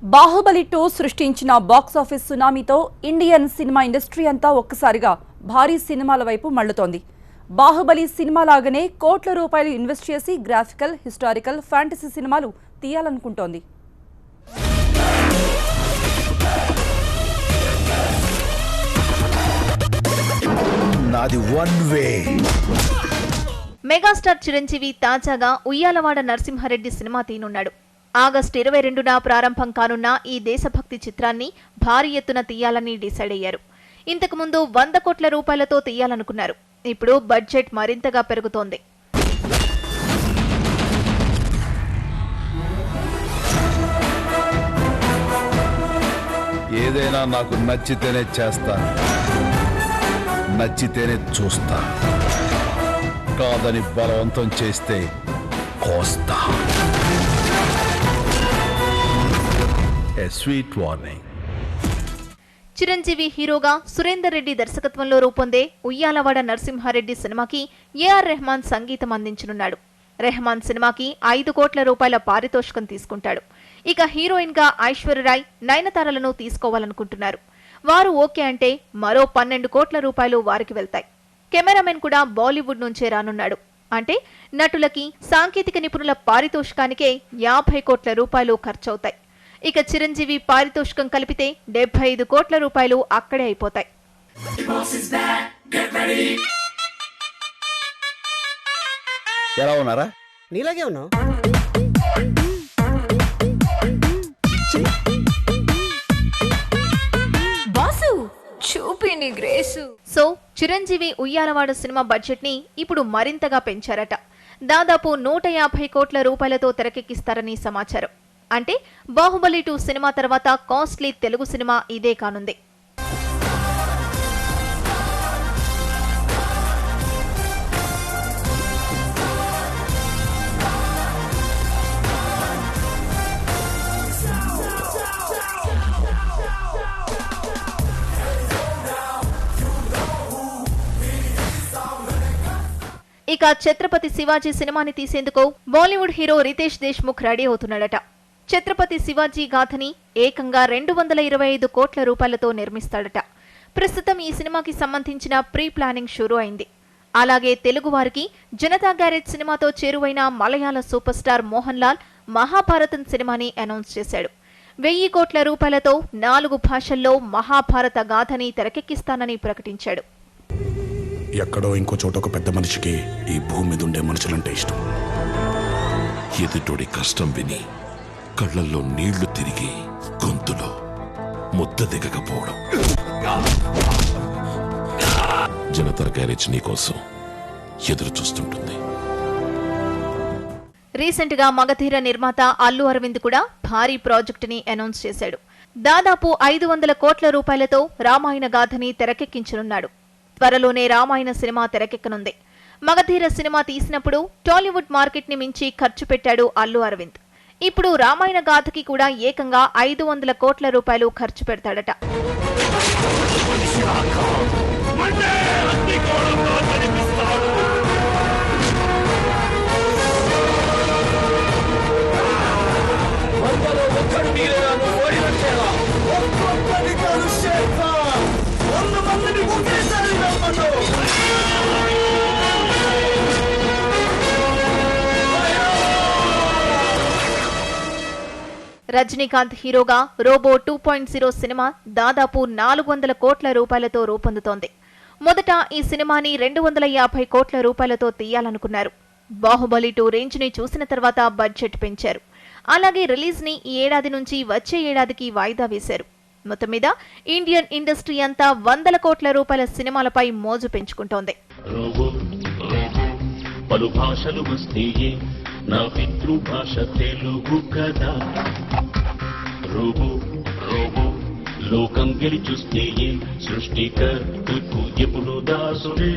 బాహుబలి 2 సృష్టించిన box office సునామీతో Indian cinema industry అంతా ఒక్కసారిగా భారీ సినిమాల వైపు మళ్లుతోంది. బాహుబలి సినిమా లాగానే కోట్ల రూపాయలు ఇన్వెస్ట్ చేసి గ్రాఫికల్, హిస్టారికల్, ఫ్యాంటసీ సినిమాలు తీయాలనుకుంటోంది. మెగాస్టార్ చిరంజీవి తాజాగా ఉయ్యాలవాడ నరసింహారెడ్డి సినిమా తీనున్నాడు. ఆగస్టు 22న ప్రారంభం కానున్న ఈ దేశభక్తి చిత్రాన్ని భారీ ఎత్తున తీయాలని డిసైడ్ అయ్యారు. ఇంతకుముందు 100 కోట్ల రూపాయలతో తీయాలనుకున్నారు. ఇప్పుడు బడ్జెట్ మరింతగా పెరుగుతోంది. ఏదైనా నాకు నచ్చితేనే చేస్తాను, నచ్చితేనే చూస్తా, కాదని బలవంతం చేస్తే కోస్తా. A sweet warning. చిరంజీవి హీరోగా సురేందర్ రెడ్డి దర్శకత్వంలో రూపొందే ఉయ్యాలవాడ నరసింహారెడ్డి సినిమాకి ఏఆర్ రెహమాన్ సంగీతం అందించనున్నాడు. రెహమాన్ సినిమాకి 5 కోట్ల రూపాయల పారితోషికం తీసుకుంటాడు. ఇక హీరోయిన్ గా ఐశ్వర్యరాయ్, నయనతారలను తీసుకోవాలనుకుంటున్నారు. వారు ఓకే అంటే మరో 12 కోట్ల రూపాయలు వారికి వెళ్తాయి. కెమెరామెన్ కూడా బాలీవుడ్ నుంచే రానున్నాడు. అంటే నటులకి, సాంకేతిక నిపుణుల పారితోషికానికే 50 కోట్ల రూపాయలు ఖర్చవుతాయి. ఇక చిరంజీవి పారితోషికం కలిపితే 75 కోట్ల రూపాయలు అక్కడే అయిపోతాయి. ఎలా ఉన్నారా? నీలాగే ఉన్నావు. బాసు చూపిని grace. So Chiranjeevi Uyyalawada cinema budget ని ఇప్పుడు మరింతగా పెంచారట. దాదాపు 150 కోట్ల రూపాయలతో తెరకెక్కిస్తారని సమాచారం. అంటే బాహుబలి 2 సినిమా తర్వాత కాస్ట్లీ తెలుగు సినిమా ఇదే కానుంది. ఇక ఛత్రపతి శివాజీ సినిమాని తీసేందుకు బాలీవుడ్ హీరో రితేష్ దేశ్ముఖ్ రెడీ అవుతున్నాడట. ఛత్రపతి శివాజీ గాథని ఏకంగా 225 కోట్ల రూపాయలతో నిర్మిస్తాడట. ప్రస్తుతం ఈ సినిమాకి సంబంధించిన ప్రీ ప్లానింగ్ షురూ అయింది. అలాగే తెలుగువారికి జనతా గ్యారేజ్ సినిమాతో చేరువైన మలయాళ సూపర్ స్టార్ మోహన్ లాల్ మహాభారతం సినిమాని అనౌన్స్ చేశాడు. 1000 కోట్ల రూపాయలతో 4 భాషల్లో మహాభారత గాథని తెరకెక్కిస్తానని ప్రకటించాడు. ఎక్కడో ఇంకో చోట ఒక పెద్ద మనిషికి ఈ భూమి మీద ఉండే మనుషులంటే ఇష్టం. ఎదుటోడి కష్టం విని కళ్ళల్లో నీళ్లు తిరిగి గొంతులో ముద్ద దిగకపోవడం. జనతా గ్యారేజ్ నీకోసం ఎదురు చూస్తుంటుంది. రీసెంట్ గా మగధీర నిర్మాత అల్లు అరవింద్ కూడా భారీ ప్రాజెక్టుని అనౌన్స్ చేశాడు. దాదాపు 500 కోట్ల రూపాయలతో రామాయణ గాథని తెరకెక్కించనున్నాడు. త్వరలోనే రామాయణ సినిమా తెరకెక్కనుంది. మగధీర సినిమా తీసినప్పుడు టాలీవుడ్ మార్కెట్ ని మించి ఖర్చు పెట్టాడు అల్లు అరవింద్. ఇప్పుడు రామాయణ గాథకి కూడా ఏకంగా 500 కోట్ల రూపాయలు ఖర్చు పెడతాడట. రజనీకాంత్ హీరోగా రోబో 2.0 సినిమా దాదాపు 400 కోట్ల రూపాయలతో రూపొందుతోంది. మొదట ఈ సినిమాని 250 కోట్ల రూపాయలతో తీయాలనుకున్నారు. బాహుబలి 2 రేంజ్ ని చూసిన తర్వాత బడ్జెట్ పెంచారు. అలాగే రిలీజ్ ని ఈ ఏడాది నుంచి వచ్చే ఏడాదికి వాయిదా వేశారు. మొత్తం మీద ఇండియన్ ఇండస్ట్రీ అంతా 100 కోట్ల రూపాయల సినిమాలపై మోజు పెంచుకుంటోంది. పలు భాషలు వస్తేయే నా పితృభాష తెలుగు కదా. రోబో రోబో లోకం గెలిచొస్తే సృష్టికర్తకు ఎప్పుడు దాసుడే.